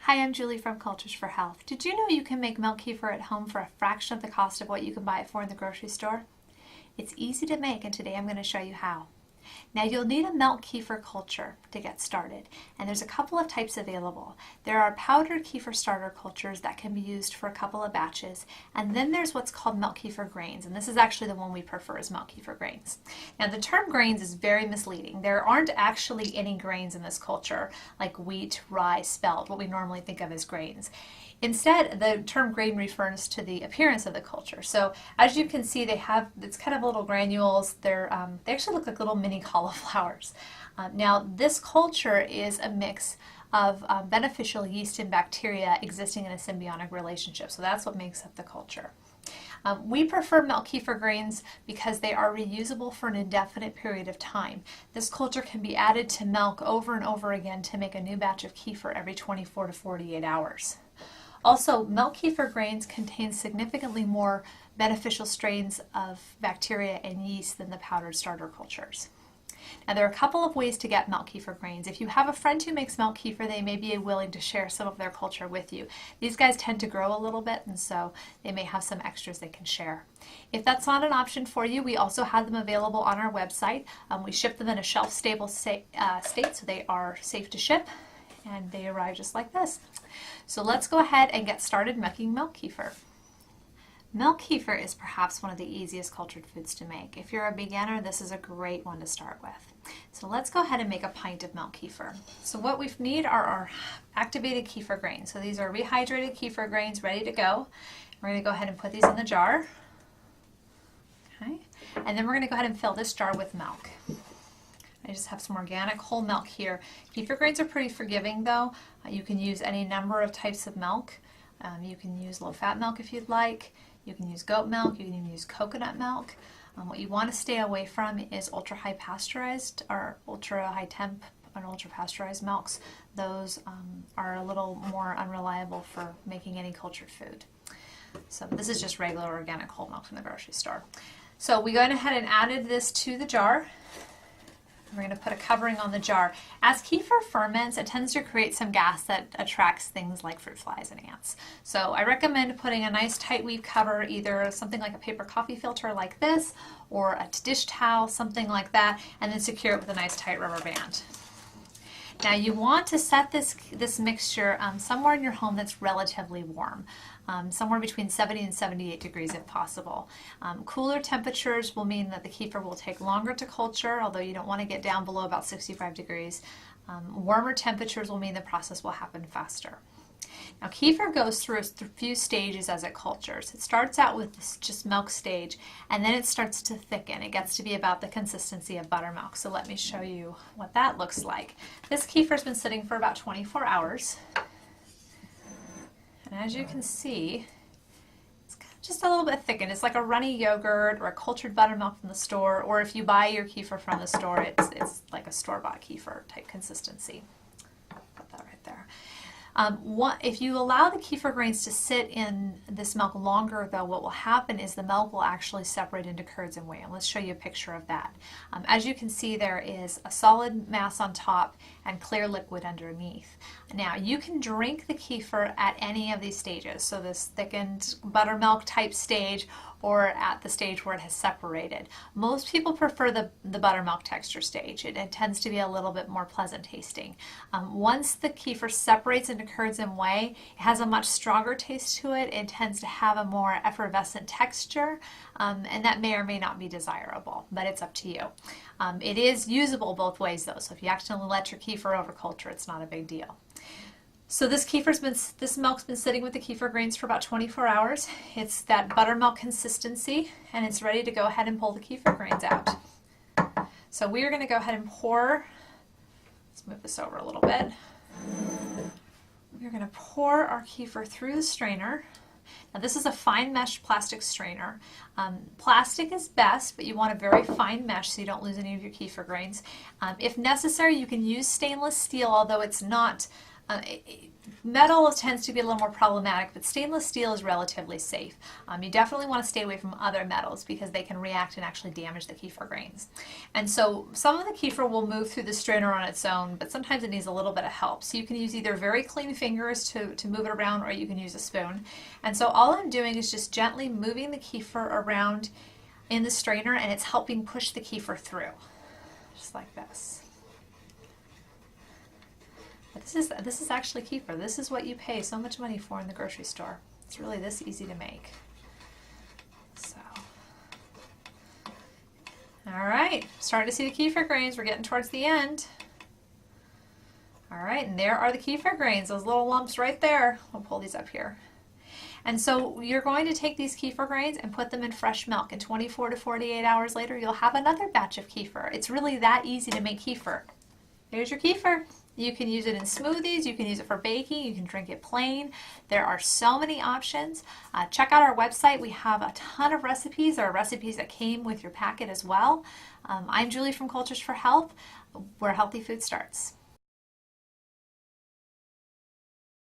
Hi, I'm Julie from Cultures for Health. Did you know you can make milk kefir at home for a fraction of the cost of what you can buy it for in the grocery store? It's easy to make, and today I'm going to show you how. Now you'll need a milk kefir culture to get started, and there's a couple of types available. There are powdered kefir starter cultures that can be used for a couple of batches, and then there's what's called milk kefir grains, and this is actually the one we prefer is milk kefir grains. Now the term grains is very misleading. There aren't actually any grains in this culture, like wheat, rye, spelt, what we normally think of as grains. Instead, the term grain refers to the appearance of the culture. So as you can see, it's kind of little granules. They actually look like little mini cauliflowers. Now this culture is a mix of beneficial yeast and bacteria existing in a symbiotic relationship. So that's what makes up the culture. We prefer milk kefir grains because they are reusable for an indefinite period of time. This culture can be added to milk over and over again to make a new batch of kefir every 24 to 48 hours. Also, milk kefir grains contain significantly more beneficial strains of bacteria and yeast than the powdered starter cultures. Now, there are a couple of ways to get milk kefir grains. If you have a friend who makes milk kefir, they may be willing to share some of their culture with you. These guys tend to grow a little bit, and so they may have some extras they can share. If that's not an option for you, we also have them available on our website. We ship them in a shelf-stable state, so they are safe to ship, and they arrive just like this. So let's go ahead and get started making milk kefir. Milk kefir is perhaps one of the easiest cultured foods to make. If you're a beginner, this is a great one to start with. So let's go ahead and make a pint of milk kefir. So what we need are our activated kefir grains. So these are rehydrated kefir grains ready to go. We're going to go ahead and put these in the jar. Okay. And then we're going to go ahead and fill this jar with milk. I just have some organic whole milk here. Kefir grains are pretty forgiving though. You can use any number of types of milk. You can use low-fat milk if you'd like. You can use goat milk. You can even use coconut milk. What you want to stay away from is ultra-high pasteurized or ultra-high temp and ultra-pasteurized milks. Those are a little more unreliable for making any cultured food. So this is just regular organic whole milk from the grocery store. So we went ahead and added this to the jar. We're going to put a covering on the jar. As kefir ferments, it tends to create some gas that attracts things like fruit flies and ants. So I recommend putting a nice tight weave cover, either something like a paper coffee filter like this, or a dish towel, something like that, and then secure it with a nice tight rubber band. Now you want to set this mixture somewhere in your home that's relatively warm, somewhere between 70 and 78 degrees if possible. Cooler temperatures will mean that the kefir will take longer to culture, although you don't want to get down below about 65 degrees. Warmer temperatures will mean the process will happen faster. Now kefir goes through a few stages as it cultures. It starts out with this just milk stage, and then it starts to thicken. It gets to be about the consistency of buttermilk. So let me show you what that looks like. This kefir's been sitting for about 24 hours. And as you can see, it's just a little bit thickened. It's like a runny yogurt or a cultured buttermilk from the store, or if you buy your kefir from the store, it's like a store-bought kefir type consistency. Put that right there. If you allow the kefir grains to sit in this milk longer, though, what will happen is the milk will actually separate into curds and whey. And let's show you a picture of that. As you can see, there is a solid mass on top and clear liquid underneath. Now, you can drink the kefir at any of these stages, so this thickened buttermilk type stage, or at the stage where it has separated. Most people prefer the buttermilk texture stage. It tends to be a little bit more pleasant tasting. Once the kefir separates into curds and whey, it has a much stronger taste to it. It tends to have a more effervescent texture, and that may or may not be desirable, but it's up to you. It is usable both ways though, so if you accidentally let your kefir over culture, it's not a big deal. So this milk's been sitting with the kefir grains for about 24 hours. It's that buttermilk consistency, and it's ready to go ahead and pull the kefir grains out. So we are going to go ahead and pour, let's move this over a little bit. We're going to pour our kefir through the strainer. Now this is a fine mesh plastic strainer. Plastic is best, but you want a very fine mesh so you don't lose any of your kefir grains. If necessary, you can use stainless steel, although it's not Metal tends to be a little more problematic, but stainless steel is relatively safe. You definitely want to stay away from other metals because they can react and actually damage the kefir grains. And so some of the kefir will move through the strainer on its own, but sometimes it needs a little bit of help. So you can use either very clean fingers to move it around, or you can use a spoon. And so all I'm doing is just gently moving the kefir around in the strainer, and it's helping push the kefir through, just like this. But this is actually kefir. This is what you pay so much money for in the grocery store. It's really this easy to make. So, all right, starting to see the kefir grains. We're getting towards the end. All right, and there are the kefir grains, those little lumps right there. I'll pull these up here. And so you're going to take these kefir grains and put them in fresh milk, and 24 to 48 hours later, you'll have another batch of kefir. It's really that easy to make kefir. There's your kefir. You can use it in smoothies, you can use it for baking, you can drink it plain. There are so many options. Check out our website. We have a ton of recipes. There are recipes that came with your packet as well. I'm Julie from Cultures for Health, where healthy food starts.